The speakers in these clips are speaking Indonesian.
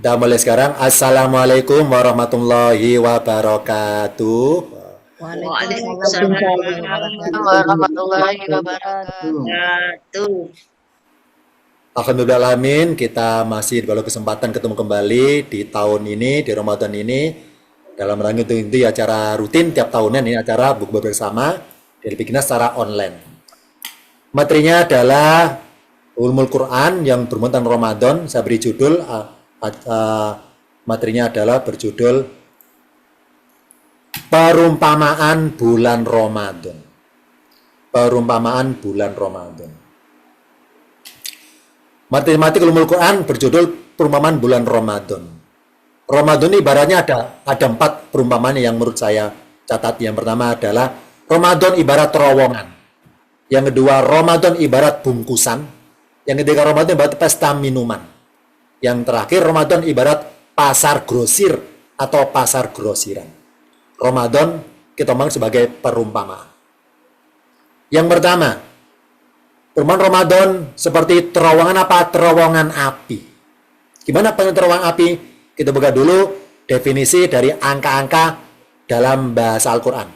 Kita mulai sekarang. Assalamualaikum warahmatullahi wabarakatuh. Waalaikumsalam warahmatullahi wabarakatuh. Alhamdulillahalamin, kita masih dalam kesempatan ketemu kembali di tahun ini, di Ramadan ini, dalam rangka itu acara rutin tiap tahunnya, ini acara bukber bersama, dibikinnya secara online. Materinya adalah Ulumul Quran yang bermuatan Ramadan. Saya beri judul, materinya adalah berjudul Perumpamaan Bulan Ramadan. Perumpamaan Bulan Ramadan. Matematik Ulumul Quran berjudul Perumpamaan Bulan Ramadan. Ramadan ini ibaratnya ada 4 perumpamaan yang menurut saya catat. Yang pertama adalah Ramadan ibarat terowongan. Yang kedua, Ramadan ibarat bungkusan. Yang ketiga, Ramadan ibarat pesta minuman. Yang terakhir, Ramadan ibarat pasar grosir atau pasar grosiran. Ramadan kita omong sebagai perumpamaan. Yang pertama, perumpamaan Ramadan seperti terowongan apa? Terowongan api. Gimana pengertian terowongan api? Kita buka dulu definisi dari angka-angka dalam bahasa Al-Quran.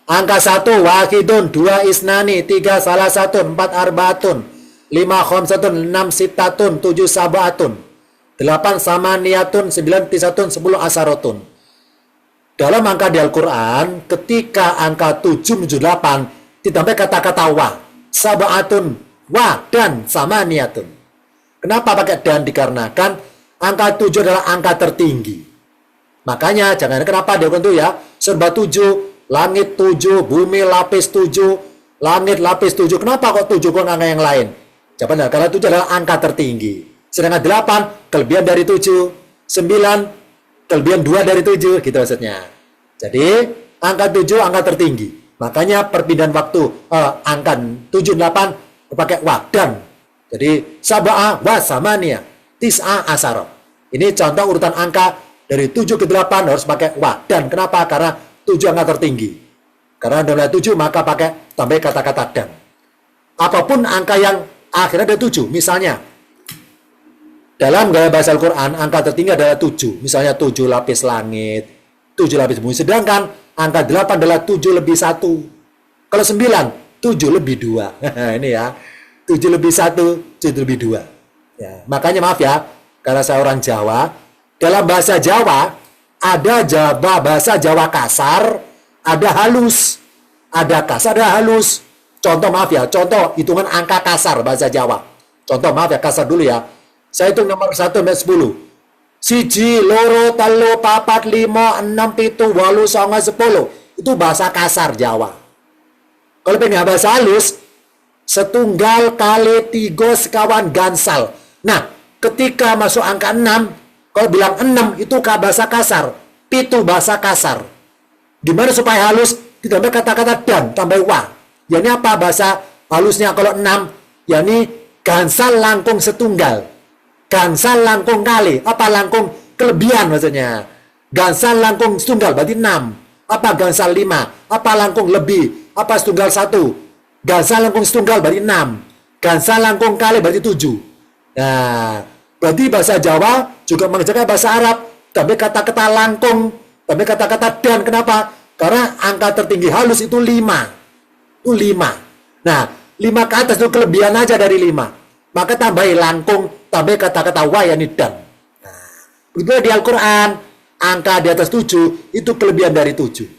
Angka 1 wahidun, 2 isnani, 3 salah satun, 4 arbaatun, 5 khomsatun, 6 sitatun, 7 sabaatun, 8 samaniyatun, 9 tisatun, 10 asarotun. Dalam angka di Al-Quran, ketika angka 7 menuju 8 ditambah kata-kata wa, sabaatun, wa, dan samaniyatun. Kenapa pakai dan? Dikarenakan angka 7 adalah angka tertinggi. Makanya jangan kenapa dia itu ya, serba 7, langit 7, bumi lapis 7, langit lapis 7. Kenapa kok 7 kok angka yang lain? Jawabannya karena 7 adalah angka tertinggi. Sedangkan 8 kelebihan dari 7, 9 kelebihan 2 dari 7, gitu maksudnya. Jadi angka 7 angka tertinggi. Makanya perpindahan waktu angka 7 8 pakai wa dan. Jadi sab'a wa samania tis'a asara. Ini contoh urutan angka dari 7 ke 8 harus pakai wa dan. Kenapa? Karena 7 angka tertinggi. Karena dalam 7 maka pakai tambah kata-kata dan. Apapun angka yang akhirnya ada 7, misalnya dalam gaya bahasa Al-Quran angka tertinggi adalah 7. Misalnya 7 lapis langit, 7 lapis bumi. Sedangkan angka 8 adalah 7 lebih 1. Kalau 9, 7 lebih 2. Ini ya, 7 lebih 1, 7 lebih 2. Ya, makanya maaf ya, karena saya orang Jawa, dalam bahasa Jawa ada bahasa Jawa kasar, ada halus. Ada kasar, ada halus. Contoh maaf ya, contoh hitungan angka kasar bahasa Jawa. Contoh maaf ya, kasar dulu ya. Saya hitung nomor 1 sampai 10. 1, loro, telu, papat, 5, 6, 7, 8, 9, 10. Itu bahasa kasar Jawa. Kalau pengen bahasa halus, setunggal kali 3 sekawan gansal. Nah, ketika masuk angka 6, kalau bilang 6 itu bahasa kasar, 7 bahasa kasar. Gimana supaya halus? Ditambah kata-kata dan, tambah wa. Yani apa bahasa halusnya kalau 6? Yani gansal langkung setunggal. Gansal langkung kali. Apa langkung? Kelebihan maksudnya. Gansal langkung setunggal berarti 6. Apa gansal 5? Apa langkung lebih? Apa setunggal 1? Gansal langkung setunggal berarti 6. Gansal langkung kali berarti 7. Nah, berarti bahasa Jawa juga mengerjakan bahasa Arab. Tapi kata-kata langkung, tapi kata-kata dan. Kenapa? Karena angka tertinggi halus itu 5. Itu 5. Nah, 5 ke atas itu kelebihan aja dari 5. Maka tambahi langkung, tambah kata-kata wa yani dan. Nah, begitu di Al-Quran, angka di atas 7 itu kelebihan dari 7.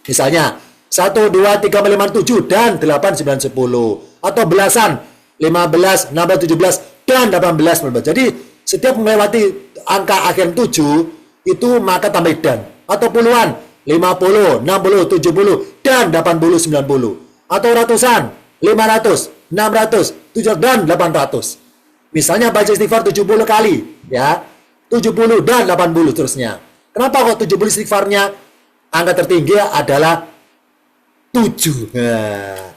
Misalnya 1, 2, 3, 4, 5, 7 dan 8, 9, 10. Atau belasan 15, 16, 17 dan 18, 19. Jadi setiap melewati angka akhir 7 itu maka tambah dan. Atau puluhan 50, 60, 70 dan 80, 90. Atau ratusan 500, 600, 700 dan 800. Misalnya baca istighfar 70 kali ya. 70 dan 80 terusnya. Kenapa kok 70 istighfarnya? Angka tertinggi adalah 7. Nah,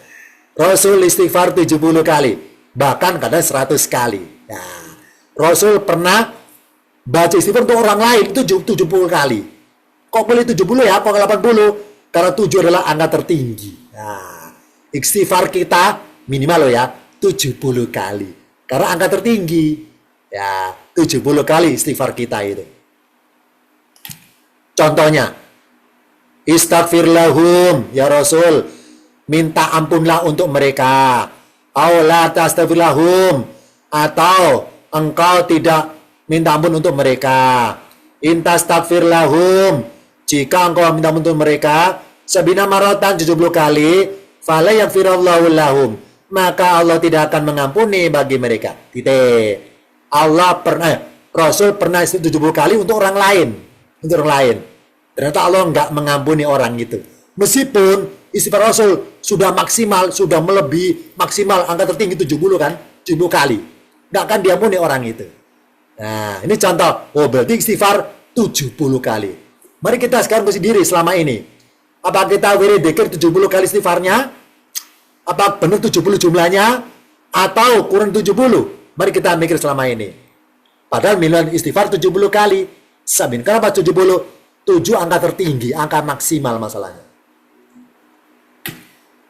Rasul istighfar 70 kali. Bahkan kadang 100 kali. Nah, Rasul pernah baca istighfar untuk orang lain itu 70 kali. Kok boleh 70 ya? Kok 80? Karena 7 adalah angka tertinggi. Nah, istighfar kita minimal loh ya 70 kali. Karena angka tertinggi. Ya, 70 kali istighfar kita itu. Contohnya, istaghfir lahum, ya Rasul, minta ampunlah untuk mereka. Aula tastaghfir lahum, atau engkau tidak minta ampun untuk mereka. Intastaghfir lahum, jika engkau minta ampun untuk mereka, sabina maratan 70 kali, fala yaghfirallahu lahum, maka Allah tidak akan mengampuni bagi mereka. Titik. Rasul pernah 70 kali untuk orang lain. Untuk orang lain. Ternyata Allah nggak mengampuni orang itu. Meskipun istighfar Rasul sudah maksimal, sudah melebihi maksimal angka tertinggi 70 kan? 70 kali. Nggak akan diampuni orang itu. Nah, ini contoh. Oh, berarti istighfar 70 kali. Mari kita sekarang uji diri selama ini. Apa kita wirid dzikir 70 kali istighfarnya? Apa benar 70 jumlahnya? Atau kurang 70? Mari kita mikir selama ini. Padahal milihan istighfar 70 kali. Sabin, kenapa 70? 7 angka tertinggi, angka maksimal masalahnya.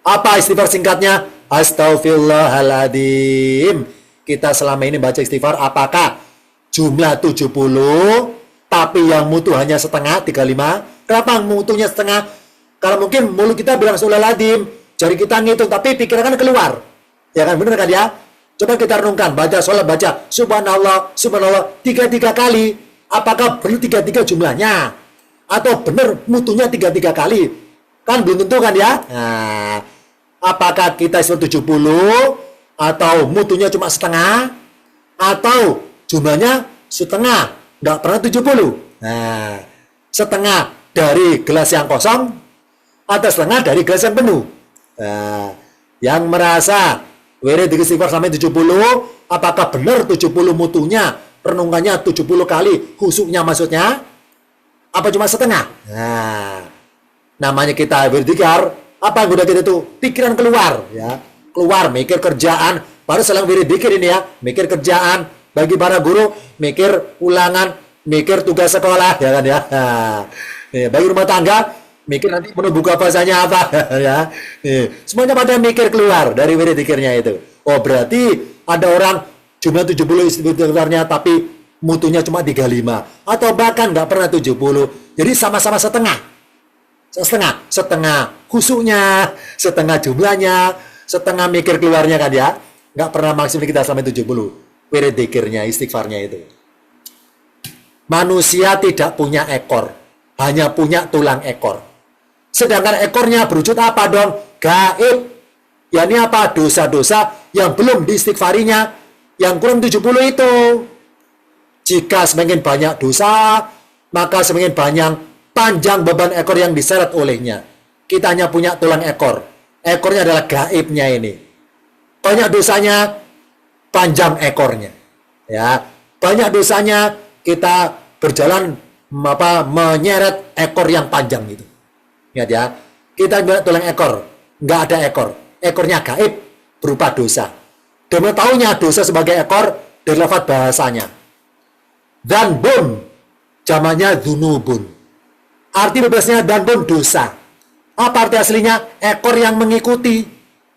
Apa istighfar singkatnya? Astaghfirullahaladzim. Kita selama ini baca istighfar, apakah jumlah 70, tapi yang mutu hanya setengah, 35? Kenapa mutunya setengah? Karena mungkin mulut kita bilang Astaghfirullahaladzim, jari kita ngitung, tapi pikiran kan keluar. Ya kan, benar kan ya? Coba kita renungkan, baca sholat, baca subhanallah, subhanallah, 33 kali. Apakah benar 33 jumlahnya? Atau benar mutunya 33 kali? Kan belum tentu kan ya? Nah, apakah kita 70 atau mutunya cuma setengah? Atau jumlahnya setengah, nggak pernah 70? Nah, setengah dari gelas yang kosong atau setengah dari gelas yang penuh? Nah, yang merasa wirid istighfar sampai 70, apakah benar 70 mutunya, renungannya 70 kali, khusyuknya maksudnya? Apa cuma setengah? Nah, namanya kita wirid istighfar, apa yang udah kita itu? Pikiran keluar, ya. Keluar, mikir kerjaan, baru selang wirid zikir ini ya, mikir kerjaan, bagi para guru, mikir ulangan, mikir tugas sekolah, ya kan ya. Bagi rumah tangga, mikir nanti menu buka puasanya apa, ya. Semuanya pada mikir keluar dari wirid zikirnya itu. Oh, berarti ada orang jumlah 70 istighfarnya tapi mutunya cuma 35 atau bahkan nggak pernah 70. Jadi sama-sama setengah. Setengah khusyuknya, setengah jumlahnya, setengah mikir keluarnya kan ya. Nggak pernah maksimal kita sampai 70. Wirid zikirnya, istighfarnya itu. Manusia tidak punya ekor, hanya punya tulang ekor. Sedangkan ekornya berwujud apa dong? Gaib. Ya ini apa? Dosa-dosa yang belum diistighfarinya, yang kurang 70 itu. Jika semakin banyak dosa, maka semakin panjang beban ekor yang diseret olehnya. Kita hanya punya tulang ekor. Ekornya adalah gaibnya ini. Banyak dosanya, panjang ekornya. Ya, banyak dosanya kita berjalan menyeret ekor yang panjang itu. Ingat ya, kita punya tulang ekor, nggak ada ekor. Ekornya gaib berupa dosa. Dan mengetahuinya dosa sebagai ekor dari lafaz bahasanya. Dzanbun, jamannya dzunubun. Arti bebasnya dzanbun dosa. Apa arti aslinya? Ekor yang mengikuti.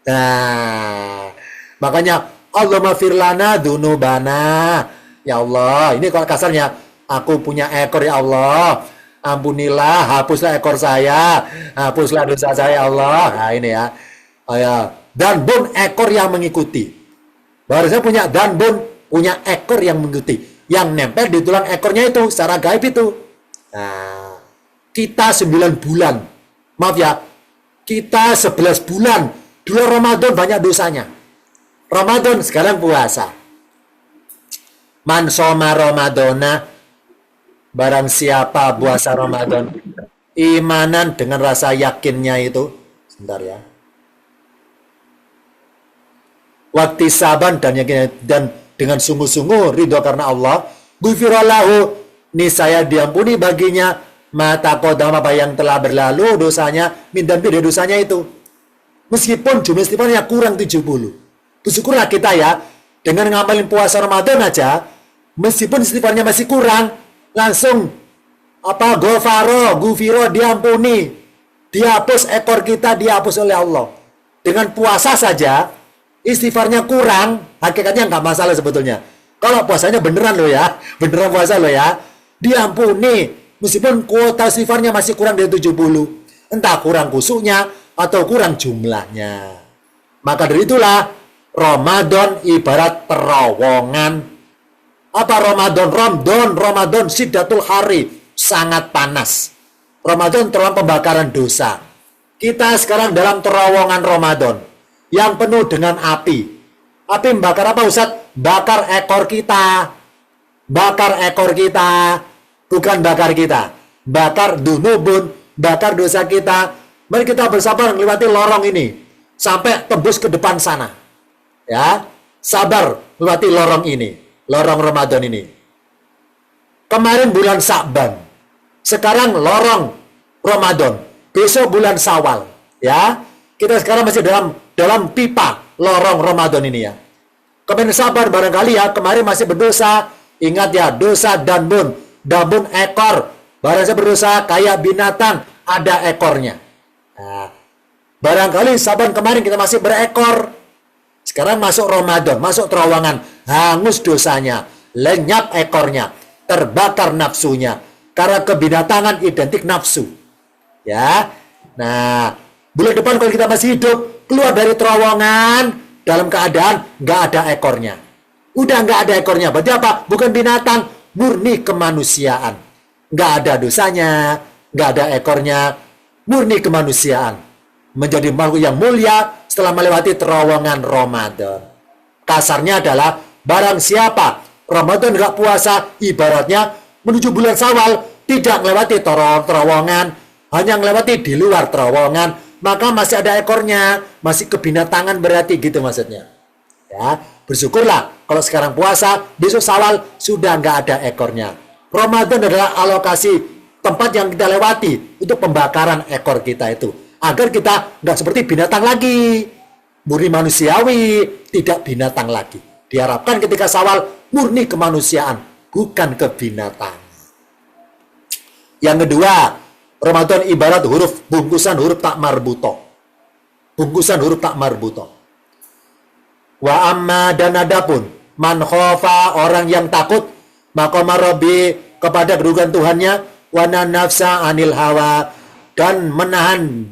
Nah, makanya Allah maghfir lana dzunubana. Ya Allah, ini kalau kasarnya, aku punya ekor ya Allah. Ampunilah, hapuslah ekor saya, hapuslah dosa saya Allah. Nah ini ya. Dzanbun, ekor yang mengikuti. Harusnya punya dzanbun, punya ekor yang mengikuti. Yang nempel di tulang ekornya itu secara gaib itu. Nah, kita 9 bulan. Maaf ya, kita 11 bulan. Dulu Ramadan banyak dosanya. Ramadan sekarang puasa. Man shoma Ramadana, barang siapa puasa Ramadan, imanan dengan rasa yakinnya itu. Sebentar ya. Waktu saban dan yakin dan dengan sungguh-sungguh ridho karena Allah, ghufirallahu, niscaya diampuni baginya mata kodam apa yang telah berlalu dosanya, mindan dari dosanya itu. Meskipun jumlah istighfarnya kurang 70. Bersyukurlah kita ya, dengan ngamalin puasa Ramadan aja, meskipun istighfarnya masih kurang, langsung ghufiro, diampuni, dihapus ekor kita, dihapus oleh Allah. Dengan puasa saja, istighfarnya kurang, hakikatnya nggak masalah sebetulnya. Kalau puasanya beneran loh ya, beneran puasa loh ya, diampuni. Meskipun kuota istighfarnya masih kurang dari 70. Entah kurang kusuknya atau kurang jumlahnya. Maka dari itulah Ramadan ibarat terowongan. Apa Ramadan? Ramadan Siddatul Hari, sangat panas. Ramadan terowongan pembakaran dosa. Kita sekarang dalam terowongan Ramadan yang penuh dengan api. Api membakar apa Ustaz? Bakar ekor kita. Bakar ekor kita. Bukan bakar kita. Bakar dunubun, bakar dosa kita. Mari kita bersabar melewati lorong ini sampai tembus ke depan sana. Ya, sabar melewati lorong ini, lorong Ramadan ini. Kemarin bulan Sya'ban, sekarang lorong Ramadan, besok bulan Syawal. Ya, kita sekarang masih dalam pipa lorong Ramadan ini ya. Kemarin sabar barangkali ya, kemarin masih berdosa. Ingat ya, dosa danbun ekor. Barang saya berdosa kayak binatang, ada ekornya. Nah, barangkali saban kemarin kita masih berekor. Sekarang masuk Ramadan, masuk terowongan, hangus dosanya, lenyap ekornya, terbakar nafsunya. Karena kebinatangan identik nafsu. Ya. Nah, bulan depan kalau kita masih hidup, keluar dari terowongan dalam keadaan nggak ada ekornya. Udah nggak ada ekornya, berarti apa? Bukan binatang, murni kemanusiaan. Nggak ada dosanya, nggak ada ekornya, murni kemanusiaan. Menjadi makhluk yang mulia setelah melewati terowongan Ramadan. Kasarnya adalah barang siapa Ramadan nggak puasa, ibaratnya menuju bulan Syawal tidak melewati terowongan, hanya melewati di luar terowongan, maka masih ada ekornya, masih kebinatangan berarti gitu maksudnya. Ya, bersyukurlah kalau sekarang puasa, besok Syawal sudah nggak ada ekornya. Ramadan adalah alokasi tempat yang kita lewati untuk pembakaran ekor kita itu, agar kita nggak seperti binatang lagi, murni manusiawi, tidak binatang lagi. Diharapkan ketika Syawal murni kemanusiaan, bukan kebinatangan. Yang kedua, Ramadan ibarat bungkusan huruf tak marbuto. Bungkusan huruf tak marbuto. Wa amma, dan adapun man khofa, orang yang takut maqama rabbi, kepada kedudukan Tuhannya, wa nafsa anil hawa, dan menahan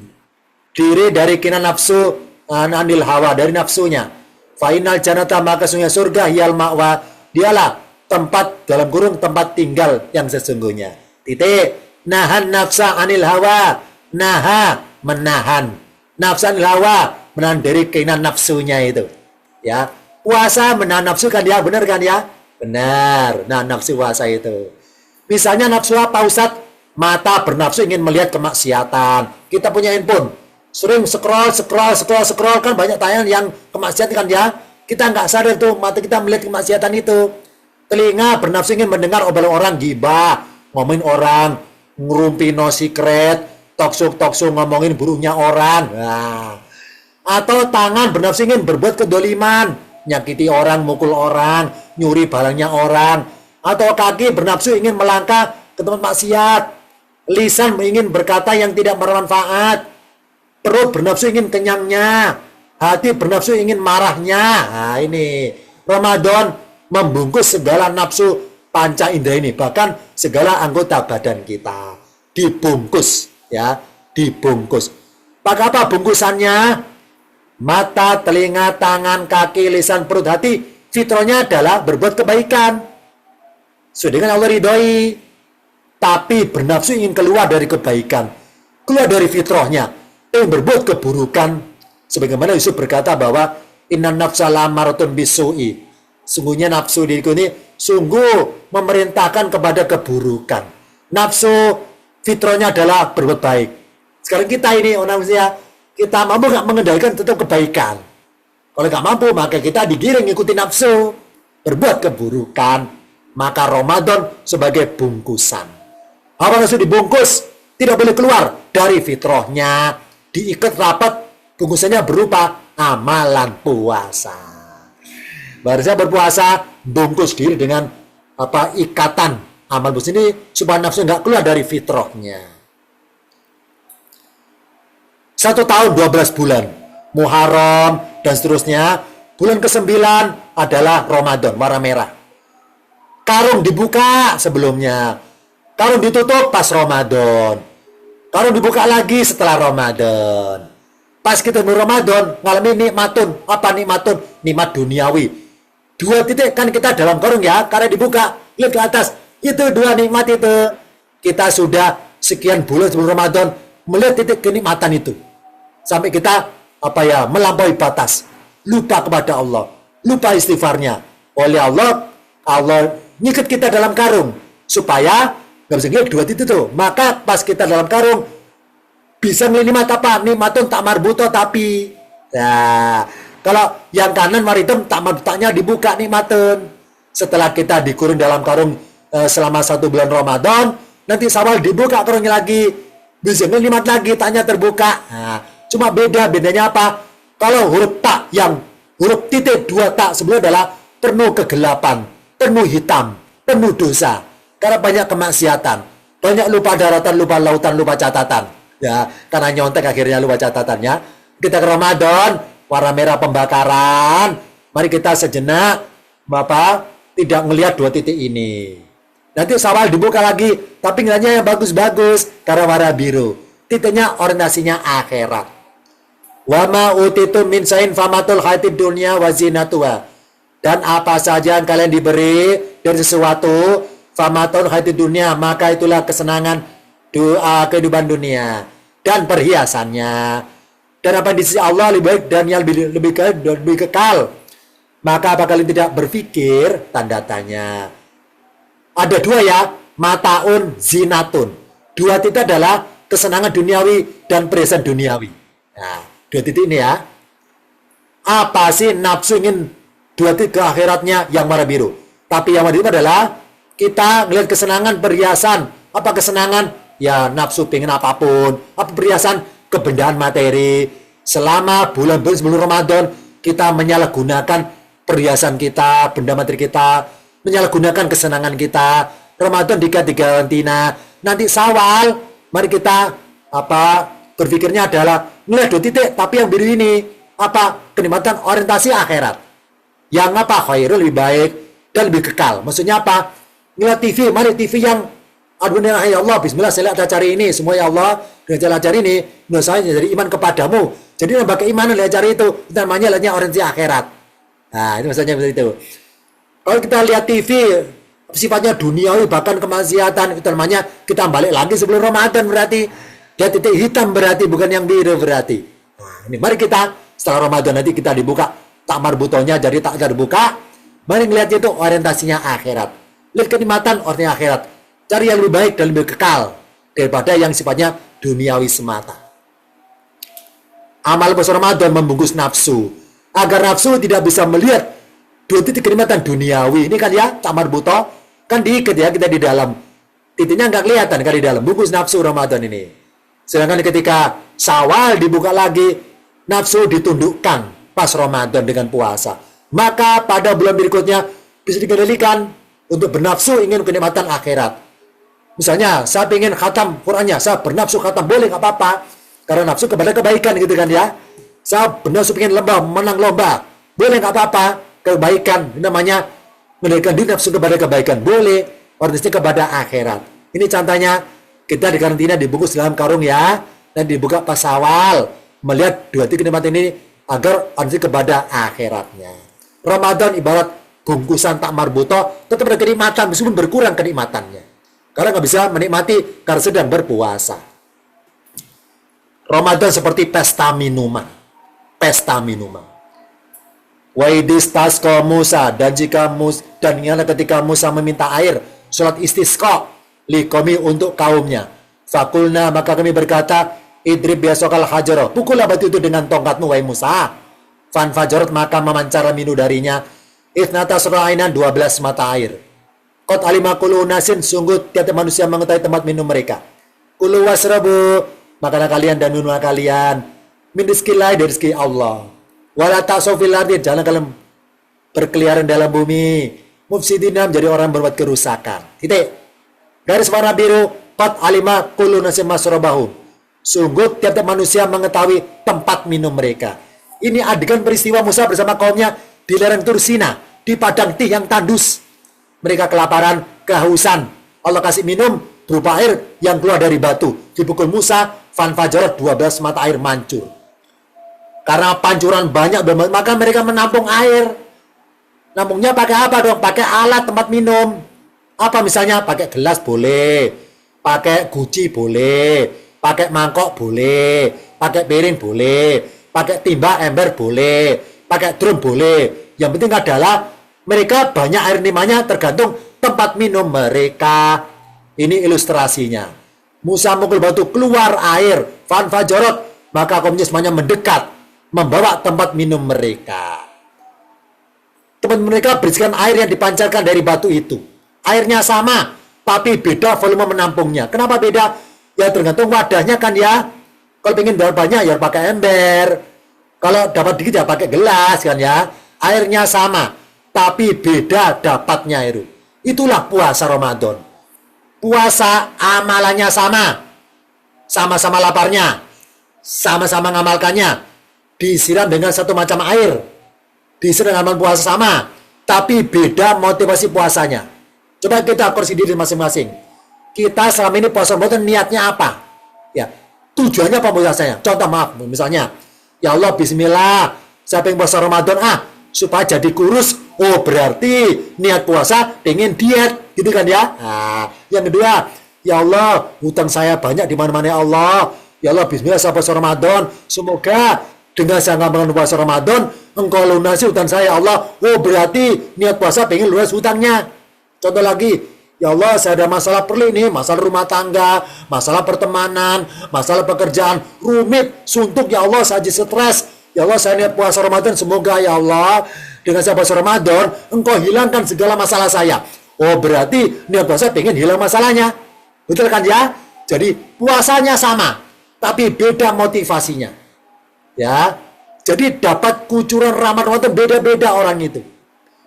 diri dari keinginan nafsu, anil hawa, dari nafsunya. Fa innal jannata, maka sesungguhnya surga, hiyal ma'wa, dialah tempat, dalam kurung tempat tinggal yang sesungguhnya. Titik. Nahan nafsa anil hawa, menahan nafsa anil hawa, menahan dari keinginan nafsunya itu. Ya, puasa menahan nafsu kan ya, benar kan ya? Benar. Nah, nafsu puasa itu. Misalnya nafsu apa Ustaz? Mata bernafsu ingin melihat kemaksiatan. Kita punya handphone, sering scroll kan, banyak tayangan yang kemaksiatan kan ya. Kita nggak sadar tuh mata kita melihat kemaksiatan itu. Telinga bernafsu ingin mendengar obrolan orang, gibah, ngomongin orang, ngerumpi no secret, talkshow ngomongin buruknya orang. Nah, atau tangan bernafsu ingin berbuat kedoliman, nyakiti orang, mukul orang, nyuri barangnya orang. Atau kaki bernafsu ingin melangkah ke tempat maksiat. Lisan ingin berkata yang tidak bermanfaat. Perut bernafsu ingin kenyangnya. Hati bernafsu ingin marahnya. Nah, ini Ramadan membungkus segala nafsu panca indera ini, bahkan segala anggota badan kita dibungkus, ya, dibungkus. Pakai apa bungkusannya? Mata, telinga, tangan, kaki, lisan, perut, hati, fitrahnya adalah berbuat kebaikan. Sudah dengan Allah ridhoi. Tapi bernafsu ingin keluar dari kebaikan, keluar dari fitrahnya, ingin berbuat keburukan. Sebagaimana Yusuf berkata bahwa inna nafsa lamaratun bisu'i. Sungguhnya nafsu diriku ini sungguh memerintahkan kepada keburukan. Nafsu fitrahnya adalah berbuat baik. Sekarang kita ini orang manusia, kita mampu nggak mengendalikan tetap kebaikan. Kalau nggak mampu, maka kita digiring ikuti nafsu, berbuat keburukan. Maka Ramadan sebagai bungkusan. Apa nafsu dibungkus, tidak boleh keluar dari fitrahnya, diikat rapat, bungkusannya berupa amalan puasa. Baru saya berpuasa, bungkus diri dengan ikatan amal puasa ini supaya nafsu nggak keluar dari fitrahnya. 1 tahun 12 bulan, Muharram dan seterusnya. Bulan ke-9 adalah Ramadan, warna merah. karung dibuka sebelumnya, karung ditutup pas Ramadan, karung dibuka lagi setelah Ramadan. Pas kita di Ramadan ngalami nikmatun, apa nikmatun? Nikmat duniawi. 2 titik kan kita dalam karung ya, karena dibuka, lihat ke atas. Itu 2 nikmat itu. Kita sudah sekian bulan sebelum Ramadan melihat titik kenikmatan itu. Sampai kita melampaui batas. Lupa kepada Allah, lupa istighfarnya. Oleh Allah nyikat kita dalam karung supaya nggak bisa ngeliat 2 titik itu. Maka pas kita dalam karung bisa ngelihat apa? Nikmatun tak marbuto tapi. Nah, kalau yang kanan maritem tak marbutanya dibuka nikmatun. Setelah kita dikurung dalam karung selama 1 bulan Ramadan, nanti Syawal dibuka karungnya lagi, bisa ngelihat lagi, taknya terbuka. Nah, cuma bedanya apa? Kalau huruf tak yang huruf titik 2 tak sebelum adalah penuh kegelapan, penuh hitam, penuh dosa. Karena banyak kemaksiatan, banyak lupa daratan, lupa lautan, lupa catatan. Ya, karena nyontek akhirnya lupa catatannya. Kita ke Ramadan, warna merah pembakaran. Mari kita sejenak, Bapak, tidak melihat 2 titik ini. Nanti Syawal dibuka lagi, tapi ngelihatnya yang bagus-bagus karena warna biru. Titiknya orientasinya akhirat. Wa ma utitum min sain famatul hayatid dunya wa zinatuha. Dan apa saja yang kalian diberi dari sesuatu, famatul hayatid dunya, maka itulah kesenangan kehidupan dunia dan perhiasannya. Dan apa di sisi Allah lebih baik dan yang lebih kekal. Maka apa kalian tidak berpikir? Tanda tanya. Ada 2 ya, mataun zinatun. 2 titik adalah kesenangan duniawi dan perhiasan duniawi. Nah, 2 titik ini ya. Apa sih nafsu ingin 2 titik ke akhiratnya yang warna biru? Tapi yang warna biru adalah kita melihat kesenangan perhiasan. Apa kesenangan? Ya nafsu pengen apapun, apa perhiasan, kebendaan materi. Selama bulan-bulan sebelum Ramadan kita menyalahgunakan perhiasan kita, benda materi kita, menyalahgunakan kesenangan kita. Ramadan diganti-gantina. Nanti Syawal, mari kita berpikirnya adalah melihat 2 titik, tapi yang biru ini kenikmatan orientasi akhirat. Yang khairul lebih baik dan lebih kekal. Maksudnya apa? Ngeliat TV, mari TV yang Alhamdulillah ya Allah, bismillah saya lihat acara ini, semua ya Allah, dengan acara ini, menurut saya jadi iman kepadamu. Jadi nambah keimanan lihat acara itu namanya lihatnya orientasi akhirat. Nah, itu maksudnya seperti itu. Kalau kita lihat TV sifatnya duniawi bahkan kemaksiatan, itu namanya kita balik lagi sebelum Ramadan berarti. Dia titik hitam berarti bukan yang biru berarti. Nah, ini mari kita setelah Ramadan nanti kita dibuka tak marbutonya jadi tak terbuka. Mari ngelihat itu orientasinya akhirat. Lihat kenikmatan orientasi akhirat. Cari yang lebih baik dan lebih kekal daripada yang sifatnya duniawi semata. Amal puasa Ramadan membungkus nafsu agar nafsu tidak bisa melihat 2 titik kenikmatan duniawi. Ini kan ya, camar buto kan diikat ya kita di dalam. Titiknya nggak kelihatan kan di dalam. Bungkus nafsu Ramadan ini. Sedangkan ketika Syawal dibuka lagi, nafsu ditundukkan pas Ramadan dengan puasa. Maka pada bulan berikutnya bisa dikendalikan untuk bernafsu ingin kenikmatan akhirat. Misalnya, saya ingin khatam Qur'annya, saya bernafsu khatam, boleh nggak apa-apa. Karena nafsu kepada kebaikan gitu kan ya. Saya bernafsu ingin lomba, menang lomba, boleh nggak apa-apa. Kebaikan, ini namanya mengendalikan diri nafsu kepada kebaikan, boleh. Orientasinya kepada akhirat. Ini contohnya, kita di karantina dibungkus dalam karung ya, dan dibuka pas Syawal. Melihat 2 titik kenikmatan ini, agar orientasi kepada akhiratnya. Ramadan ibarat bungkusan tak marbuto, tetap ada kenikmatan, meskipun berkurang kenikmatannya. Karena nggak bisa menikmati karena sedang berpuasa. Ramadan seperti pesta minuman. Pesta minuman. Wa idistasqa Musa, dan ingatlah ketika Musa meminta air, sholat istisqa liqomi untuk kaumnya. Fakulna, maka kami berkata, idrib biasokal hajaro, pukullah batu itu dengan tongkatmu wahai Musa. Fan fajarot, maka memancar minu darinya ithnata surainan 12 mata air. Qad alima kullu nasin, sungguh tiap manusia mengetahui tempat minum mereka. Kulu wasrabu, makanlah kalian dan minumlah kalian min rizqillah, dari rezeki Allah. Wala ta'sau fil ardi, jangan kalian berkeliaran dalam bumi. Mufsidina, menjadi orang berbuat kerusakan. Titik. Garis warna biru, qad alima kullu nasin masrabahum. Sungguh tiap manusia mengetahui tempat minum mereka. Ini adegan peristiwa Musa bersama kaumnya di lereng Tursina, di padang tih yang tandus. mereka kelaparan, kehausan. Allah kasih minum berupa air yang keluar dari batu. Dipukul Musa, fanfajarat 12 mata air mancur. Karena pancuran banyak, maka mereka menampung air. Nampungnya pakai apa dong? Pakai alat tempat minum. Apa misalnya? Pakai gelas boleh, pakai guci boleh, pakai mangkok boleh, pakai piring boleh, pakai timba ember boleh, pakai drum boleh. Yang penting adalah mereka banyak air minumnya tergantung tempat minum mereka. Ini ilustrasinya. Musa mukul batu, keluar air, fanfajarat, maka kaumnya semuanya mendekat, membawa tempat minum mereka. Tempat mereka berisikan air yang dipancarkan dari batu itu. Airnya sama, tapi beda volume menampungnya. Kenapa beda? Ya tergantung wadahnya kan ya. Kalau ingin banyak ya pakai ember. Kalau dapat dikit ya pakai gelas kan ya. Airnya sama, tapi beda dapatnya itu. Itulah puasa Ramadan. Puasa amalannya sama. Sama-sama laparnya. Sama-sama ngamalkannya. Disiram dengan satu macam air. Disiram dengan puasa sama. Tapi beda motivasi puasanya. Coba kita koreksi diri masing-masing. Kita selama ini puasa Ramadan niatnya apa? Ya, tujuannya apa puasanya? Contoh maaf, misalnya, ya Allah bismillah, saya pengen puasa Ramadan supaya jadi kurus. Oh berarti niat puasa pengen diet, gitu kan ya? Nah, yang kedua, ya Allah hutang saya banyak di mana-mana ya Allah. Ya Allah bismillah saya puasa Ramadan. Semoga dengan saya ngamalkan puasa Ramadan, engkau lunasi hutang saya ya Allah. Oh berarti niat puasa pengen lunas hutangnya. Contoh lagi, ya Allah saya ada masalah perlu ini, masalah rumah tangga, masalah pertemanan, masalah pekerjaan, rumit, suntuk ya Allah saya stres. Ya Allah saya niat puasa Ramadan, semoga ya Allah dengan saya puasa Ramadan engkau hilangkan segala masalah saya. Oh berarti niat puasa pengen hilang masalahnya. Betul kan ya? Jadi puasanya sama, tapi beda motivasinya. Ya. Jadi dapat kucuran Ramadan beda-beda orang itu.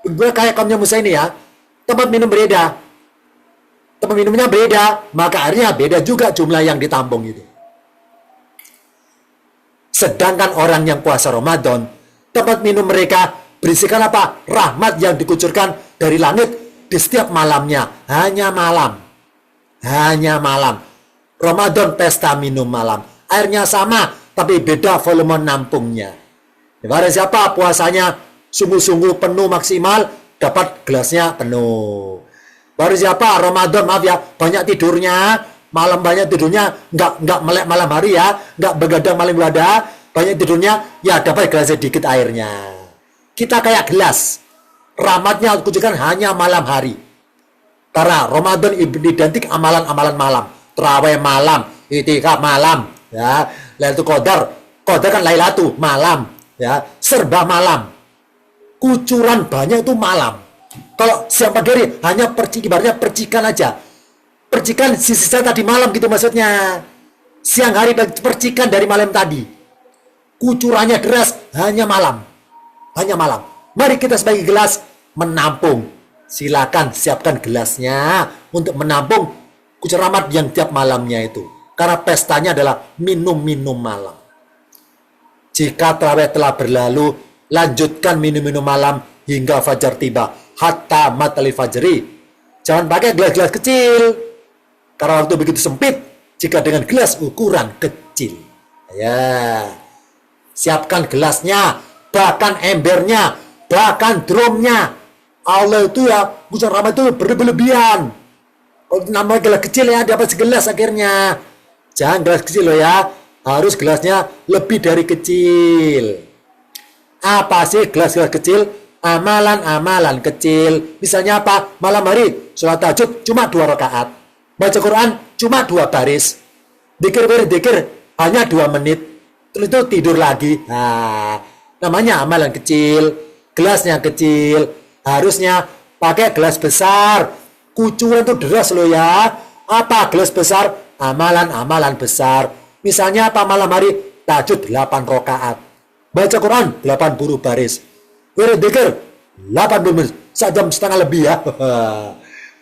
Berbeda kayak kaumnya Musa ini ya. Tempat minum beda. Tempat minumnya beda, maka akhirnya beda juga jumlah yang ditampung itu. Sedangkan orang yang puasa Ramadan, tempat minum mereka berisikan apa? Rahmat yang dikucurkan dari langit di setiap malamnya. Hanya malam. Hanya malam. Ramadan pesta minum malam. Airnya sama, tapi beda volume nampungnya. Barang siapa puasanya sungguh-sungguh penuh maksimal, dapat gelasnya penuh. Baru siapa Ramadan maaf ya, banyak tidurnya, malam banyak tidurnya, nggak melek malam hari ya, nggak begadang malam ibadah, banyak tidurnya, ya dapat gelas sedikit airnya. Kita kayak gelas, rahmatnya kucurkan hanya malam hari. Karena Ramadan identik amalan-amalan malam, terawih malam, itikaf malam, ya, Lailatul Qadar, Qadar kan Lailatu malam, ya, serba malam. Kucuran banyak itu malam. Kalau siang pagi hari hanya ibaratnya percikan aja. Percikan sisa tadi malam gitu maksudnya. Siang hari percikan dari malam tadi. Kucurannya deras hanya malam. Hanya malam. Mari kita sebagai gelas menampung. Silakan siapkan gelasnya untuk menampung kucuran rahmat yang tiap malamnya itu. Karena pestanya adalah minum-minum malam. Jika tarawih telah berlalu, lanjutkan minum-minum malam hingga fajar tiba. Hatta matali fajri. Jangan pakai gelas-gelas kecil. Karena waktu begitu sempit. Jika dengan gelas ukuran kecil. Ya. Siapkan gelasnya. Bahkan embernya. Bahkan drumnya. Allah itu ya. Kucuran rahmat itu berlebihan. Kalau namanya gelas kecil ya. Dapat segelas akhirnya. Jangan gelas kecil loh ya. Harus gelasnya lebih dari kecil. Apa sih gelas-gelas kecil? Amalan-amalan kecil. Misalnya apa? Malam hari sholat tahajud cuma 2 rakaat. Baca Quran cuma 2 baris. Dikir hanya 2 menit. Terus itu tidur lagi. Nah, namanya amalan kecil. Gelasnya kecil. Harusnya pakai gelas besar. Kucuran itu deras loh ya. Apa gelas besar? Amalan-amalan besar. Misalnya apa malam hari? Tahajud 8 rakaat. Baca Quran 80 baris. Wirid dzikir 80 menit. 1 jam setengah lebih ya.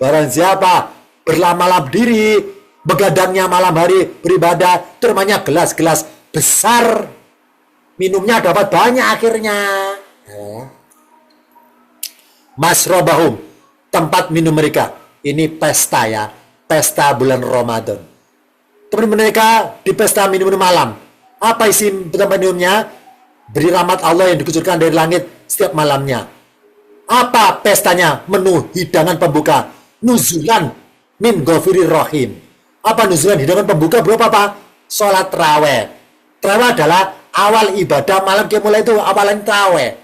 Barang siapa berlama-lama diri, begadangnya malam hari beribadah, termanya gelas-gelas besar. Minumnya dapat banyak akhirnya. Masrobahum. tempat minum mereka. Ini pesta ya, pesta bulan Ramadan. Teman mereka di pesta minum malam. Apa isi tempat minumnya? Beri rahmat Allah yang dikucurkan dari langit setiap malamnya. Apa pestanya? Menu hidangan pembuka. Nuzulan min ghafirir rahim. Apa nuzulan hidangan pembuka? Berapa apa? Sholat raweh. Raweh adalah awal ibadah malam kita mulai itu awalan raweh.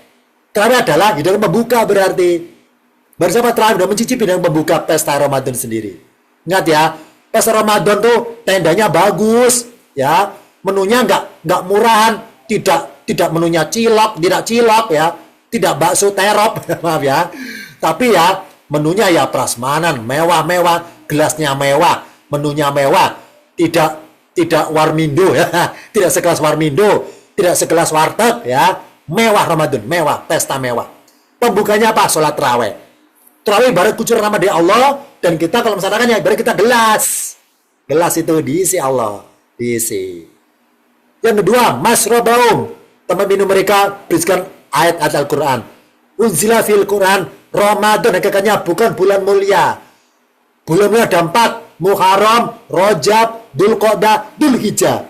Raweh adalah hidangan pembuka berarti. Bersama terawih sudah mencicipi hidangan pembuka pesta Ramadan sendiri. Ingat ya, pesta Ramadan tuh tendanya bagus, ya. Menunya nggak murahan, tidak menunya cilok, tidak cilok ya, tidak bakso terop, maaf ya. Tapi ya menunya ya prasmanan, mewah-mewah, gelasnya mewah, menunya mewah, tidak warmindo ya, tidak sekelas warmindo, tidak sekelas warteg ya, mewah Ramadan, mewah, pesta mewah. Pembukanya apa? Sholat raweh. Terawih ibarat kucuran nama dari Allah, dan kita kalau misalkan ya ibarat kita gelas. Gelas itu diisi Allah, diisi. Yang kedua, masrobaum, tempat minum mereka berisikan ayat-ayat Al-Quran. Unzila fil Quran, Ramadan hakikatnya bukan bulan mulia. Bulan mulia ada 4, Muharram, Rajab, Dzulqa'dah, Dzulhijjah.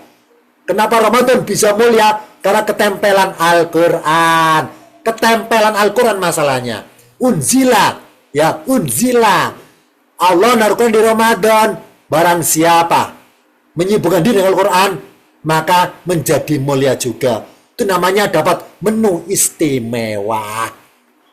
Kenapa Ramadan bisa mulia? Karena ketempelan Al-Quran. Ketempelan Al-Quran masalahnya. Unzila, ya unzila. Allah naruhkan di Ramadan. Barang siapa menyibukkan diri dengan Al-Quran, maka menjadi mulia juga. Itu namanya dapat menu istimewa.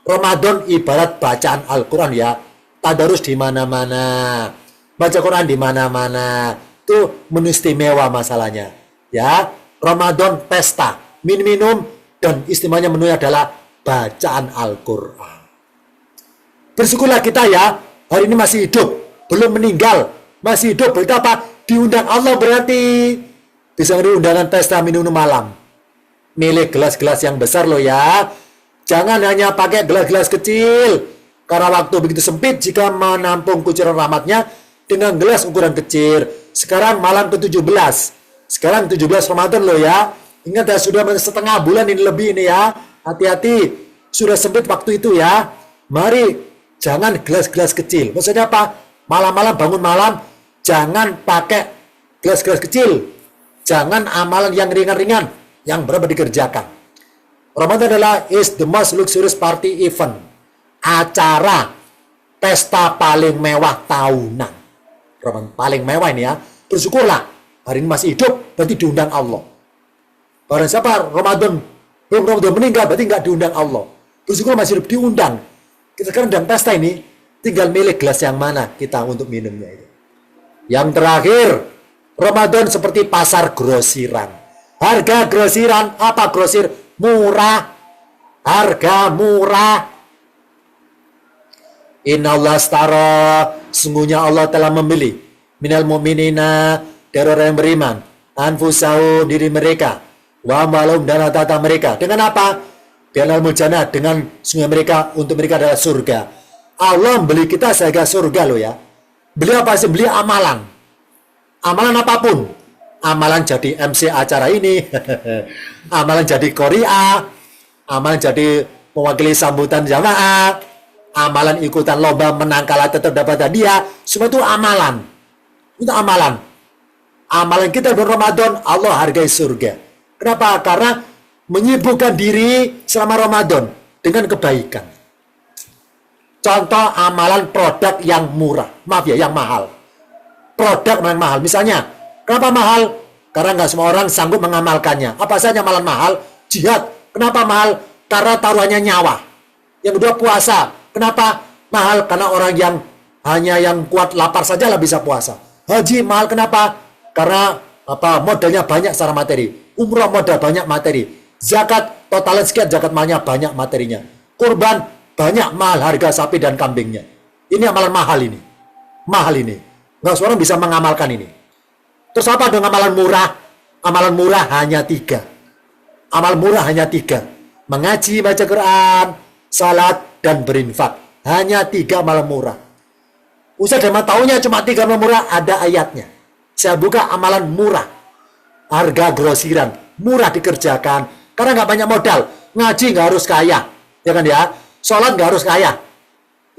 Ramadan ibarat bacaan Al-Quran ya. Tadarus di mana-mana. Baca Quran di mana-mana. Itu menu istimewa masalahnya. Ya, Ramadan pesta, minum-minum, dan istimewanya menu adalah bacaan Al-Quran. Bersyukurlah kita ya, hari ini masih hidup, belum meninggal, masih hidup. Berarti apa? Diundang Allah berarti. Bisa ngeri undangan pesta minum malam. Milih gelas-gelas yang besar loh ya. Jangan hanya pakai gelas-gelas kecil. Karena waktu begitu sempit jika menampung kucuran rahmatnya dengan gelas ukuran kecil. Sekarang malam ke-17. Sekarang 17 Ramadan loh ya. Ingat ya, sudah setengah bulan ini lebih ini ya. Hati-hati. Sudah sempit waktu itu ya. Mari, jangan gelas-gelas kecil. Maksudnya apa? Malam-malam bangun malam, jangan pakai gelas-gelas kecil. Jangan amalan yang ringan-ringan, yang berapa dikerjakan. Ramadan adalah is the most luxurious party event. Acara pesta paling mewah tahunan. Ramadan paling mewah ini ya. Bersyukurlah, hari ini masih hidup, berarti diundang Allah. Barang siapa Ramadan, belum Ramadan meninggal, berarti nggak diundang Allah. Bersyukur masih hidup, diundang. Kita sekarang dalam pesta ini, tinggal milih gelas yang mana kita untuk minumnya itu. Yang terakhir, Ramadan seperti pasar grosiran. Harga grosiran, apa grosir? Murah. Harga murah. Inna Allah astara, sungguhnya Allah telah membeli minal mu'minina, dari orang yang beriman, anfusahum, diri mereka, wa amwalahum, dan harta mereka. Dengan apa? Bianal mujana, dengan sungguh mereka, untuk mereka adalah surga. Allah beli kita seharga surga loh ya. Beli apa sih? Beli amalan. Amalan apapun. Amalan jadi MC acara ini. Amalan jadi Korea. Amalan jadi mewakili sambutan jamaah. Amalan ikutan lomba menang kalah tetap dapat hadiah. Semua itu amalan. Itu amalan. Amalan kita di Ramadan, Allah hargai surga. Kenapa? Karena menyibukkan diri selama Ramadan dengan kebaikan. Contoh amalan produk yang murah. Maaf ya, yang mahal. Produk yang mahal. Misalnya, kenapa mahal? Karena nggak semua orang sanggup mengamalkannya. Apa saja amalan mahal? Jihad. Kenapa mahal? Karena taruhannya nyawa. Yang kedua, puasa. Kenapa mahal? Karena orang yang hanya yang kuat lapar saja lah bisa puasa. Haji mahal kenapa? Karena modalnya banyak secara materi. Umroh modal banyak materi. Zakat totalnya sekian, zakat malnya banyak materinya. Kurban banyak mahal harga sapi dan kambingnya. Ini amalan mahal ini. Mahal ini. Nggak semua orang bisa mengamalkan ini. Terus apa dengan amalan murah? Amalan murah hanya 3. Amal murah hanya 3. Mengaji, baca Quran, salat, dan berinfak. Hanya 3 amalan murah. Ustaz dan tahunya cuma 3 amalan murah, ada ayatnya. Saya buka amalan murah. Harga grosiran. Murah dikerjakan. Karena nggak banyak modal. Ngaji nggak harus kaya. Ya kan ya? Sholat nggak harus kaya.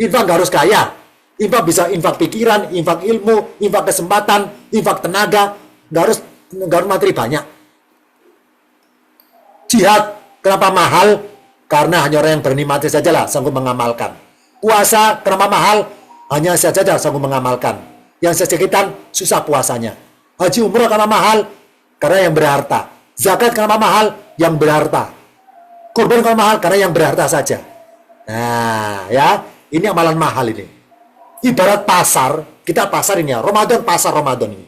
Infak nggak harus kaya. Infak bisa infak pikiran, infak ilmu, infak kesempatan, infak tenaga. Nggak harus materi banyak. Jihad, kenapa mahal? Karena hanya orang yang berani mati sajalah sanggup mengamalkan. Puasa, kenapa mahal? Hanya saya saja sanggup mengamalkan. Yang sesakitan, susah puasanya. Haji umroh kenapa mahal? Karena yang berharta. Zakat kenapa mahal? Yang berharta. Kurban kenapa mahal? Karena yang berharta saja. Nah, ya, ini amalan mahal ini. Ibarat pasar, kita pasar ini ya, Ramadan, pasar Ramadan ini.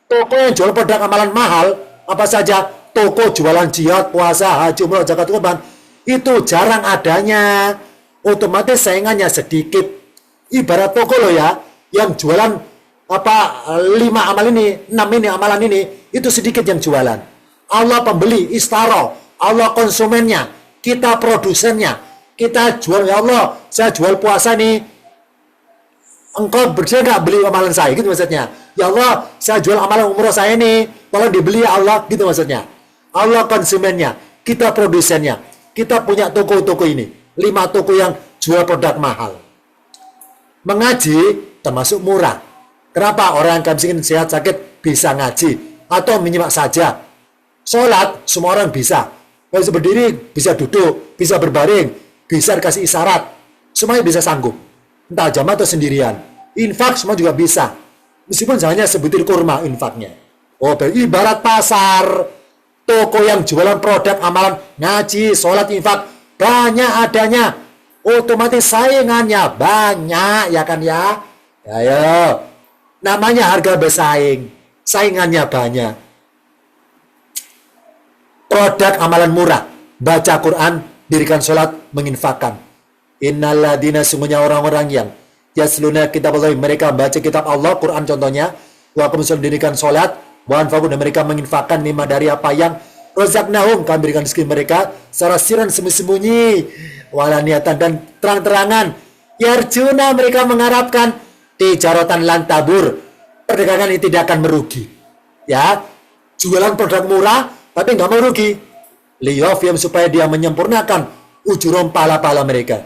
Toko yang jual produk amalan mahal, apa saja? Toko jualan jihad, puasa, haji, umroh, zakat, kurban, itu jarang adanya. Otomatis saingannya sedikit. Ibarat toko loh ya, yang jualan 5 amal ini, 6 ini, amalan ini, itu sedikit yang jualan. Allah pembeli, istaro, Allah konsumennya, kita produsennya, kita jual, ya Allah, saya jual puasa nih, engkau bersedia nggak beli amalan saya, gitu maksudnya. Ya Allah, saya jual amalan umroh saya nih, tolong dibeli ya Allah, gitu maksudnya. Allah konsumennya, kita produsennya, kita punya toko-toko ini, 5 toko yang jual produk mahal. Mengaji termasuk murah. Kenapa? Orang yang miskin, sehat, sakit bisa ngaji atau menyimak saja. Sholat semua orang bisa. Bisa berdiri, bisa duduk, bisa berbaring, bisa dikasih isyarat. Semuanya bisa sanggup. Entah jamaah atau sendirian. Infak semua juga bisa. Meskipun hanya sebutir kurma infaknya. Oh, ibarat pasar. Toko yang jualan produk amalan ngaji, sholat, infak. Banyak adanya. Otomatis saingannya banyak, ya kan ya? Ayo. Namanya harga bersaing. Saingannya banyak. Produk amalan murah. Baca Quran, dirikan sholat, menginfakkan. Innaladina, sungguhnya orang-orang yang yasluna kitab Allah, mereka baca kitab Allah, Quran contohnya, wa kemudian dirikan sholat, wa anfaqu, dan mereka menginfakkan lima dari apa yang razaqnahum, kami berikan rezeki mereka secara siran sembunyi-sembunyi, walaniatan dan terang-terangan. Yarjuna, mereka mengharapkan tijaratan lan tabur, perdagangan ini tidak akan merugi. Ya, jualan produk murah tapi nggak merugi. Liyafiyam, supaya dia menyempurnakan ujurum pahala-pahala mereka.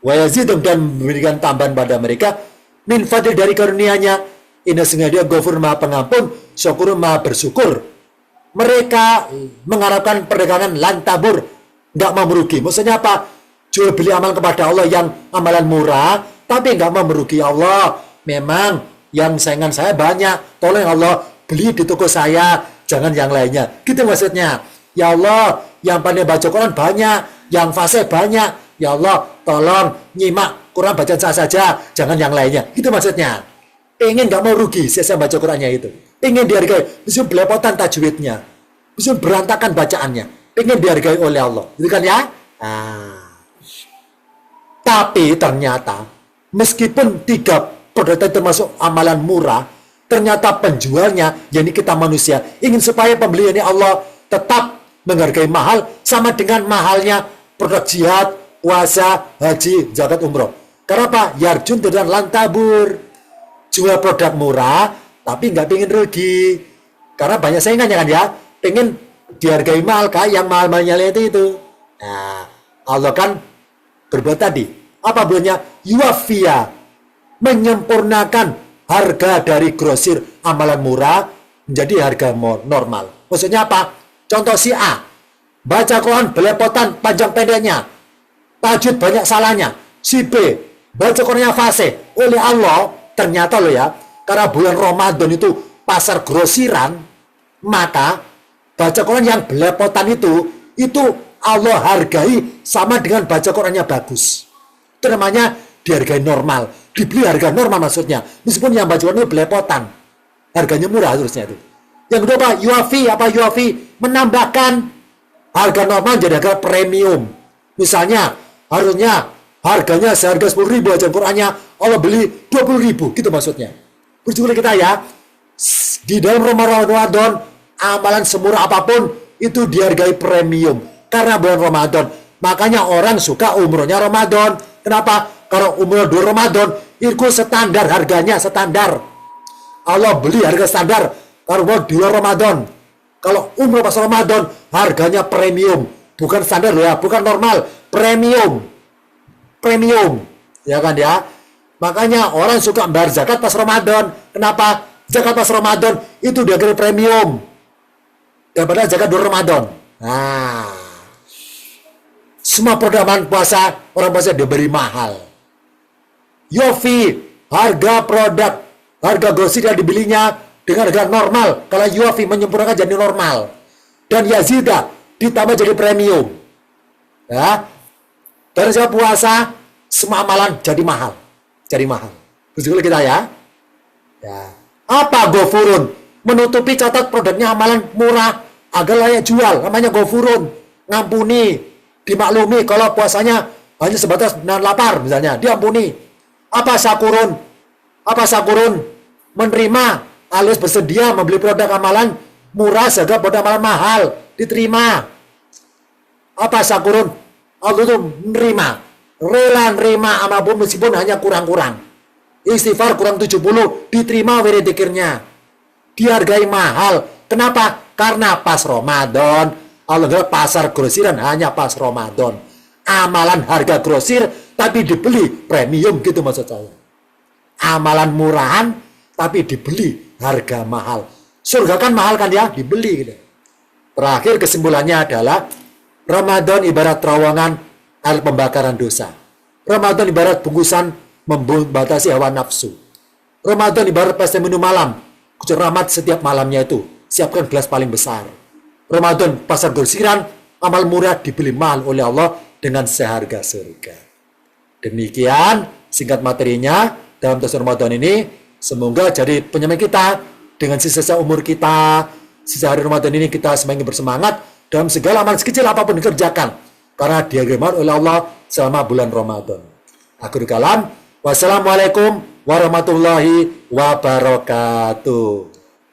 Wa yazidum, dan memberikan tambahan pada mereka min fadil, dari karunia-Nya. Inna, sehingga dia Ghafur, maha pengampun, Syakur, maha bersyukur. Mereka mengharapkan perdagangan lan tabur, nggak mau merugi. Maksudnya apa? Jual beli amal kepada Allah yang amalan murah tapi nggak mau merugi Allah. Memang yang saingan saya banyak, tolong Allah beli di toko saya, jangan yang lainnya. Gitu maksudnya. Ya Allah, yang pandai baca Quran banyak, yang fasih banyak. Ya Allah, tolong nyimak Quran bacaan saya saja, jangan yang lainnya. Gitu maksudnya. Pengen nggak mau rugi, saya baca Qurannya itu. Pengen dihargai, bisa belepotan tajwidnya, bisa berantakan bacaannya. Pengen dihargai oleh Allah, gitu kan ya? Tapi ternyata, meskipun 3 produk itu termasuk amalan murah, ternyata penjualnya, yakni kita manusia, ingin supaya pembeliannya Allah tetap menghargai mahal, sama dengan mahalnya produk jihad, puasa, haji, zakat, umroh. Kenapa? Yarjun dan lantabur. Jual produk murah, tapi nggak pengen rugi. Karena banyak saingannya kan ya. Pengen dihargai mahal, kayak yang mahal-mahalnya itu. Nah, Allah kan berbuat tadi. Apa buatnya? Yuwafia, menyempurnakan harga dari grosir amalan murah menjadi harga normal. Maksudnya apa? Contoh si A, baca Quran belepotan panjang pendeknya, tajwid banyak salahnya. Si B, baca Qurannya fasih. Oleh Allah, ternyata loh ya, karena bulan Ramadan itu pasar grosiran, maka baca Quran yang belepotan itu Allah hargai sama dengan baca Qurannya bagus. Itu namanya dihargai normal, dibeli harga normal maksudnya. Meskipun yang baca Quran itu belepotan, harganya murah harusnya itu. Yang kedua apa? Yuafi, menambahkan harga normal jadi harga premium. Misalnya, harusnya harganya seharga 10.000 aja Qurannya, Allah beli 20.000, gitu maksudnya. Bersyukur kita ya, di dalam Ramadan, amalan semurah apapun itu dihargai premium karena bulan Ramadan. Makanya orang suka umrohnya Ramadan. Kenapa? Kalau umroh di Ramadan itu standar harganya, standar. Allah beli harga standar kalau di luar Ramadan. Kalau umroh pas Ramadan harganya premium, bukan standar ya, bukan normal, premium. Ya kan ya? Makanya orang suka bayar zakat pas Ramadan. Kenapa? Zakat pas Ramadan itu dihargai premium daripada zakat di Ramadan. Nah, semua produk amalan puasa, orang puasa diberi mahal. Yofi, harga produk, harga grosir yang dibelinya dengan harga normal. Kalau Yofi menyempurnakan jadi normal. Dan Yazida ditambah jadi premium. Ya. Dan saya puasa, semua amalan jadi mahal. Jadi mahal. Betul kita ya. Ya. Apa Gofurun? Menutupi catat produknya amalan murah agar layak jual. Namanya Gofurun. Ngampuni, dimaklumi kalau puasanya hanya sebatas nahan lapar misalnya, diampuni. Apa Syakurun? Apa Syakurun? Menerima alias bersedia membeli produk amalan murah sehingga produk amalan mahal, diterima. Apa Syakurun? Allah itu menerima, rela nerima apapun meskipun hanya kurang-kurang. Istighfar kurang 70, diterima wiridikirnya. Dihargai mahal. Kenapa? Karena pas Ramadan. Allah bilang pasar grosiran hanya pas Ramadan. Amalan harga grosir tapi dibeli premium gitu maksud saya. Amalan murahan tapi dibeli harga mahal. Surga kan mahal kan ya, dibeli gitu. Terakhir kesimpulannya adalah Ramadan ibarat terowongan air pembakaran dosa. Ramadan ibarat bungkusan membatasi hawa nafsu. Ramadan ibarat pesta minum malam. Kucur rahmat setiap malamnya itu. Siapkan gelas paling besar. Ramadan pasar grosiran, amal murah dibeli mahal oleh Allah dengan seharga surga. Demikian singkat materinya dalam tahun Ramadan ini. Semoga jadi penyemangat kita dengan sisa umur kita. Sisa hari Ramadan ini kita semakin bersemangat dalam segala amal sekecil apapun dikerjakan. Karena dihargai mahal oleh Allah selama bulan Ramadan. Akhirul kalam. Wassalamualaikum warahmatullahi wabarakatuh.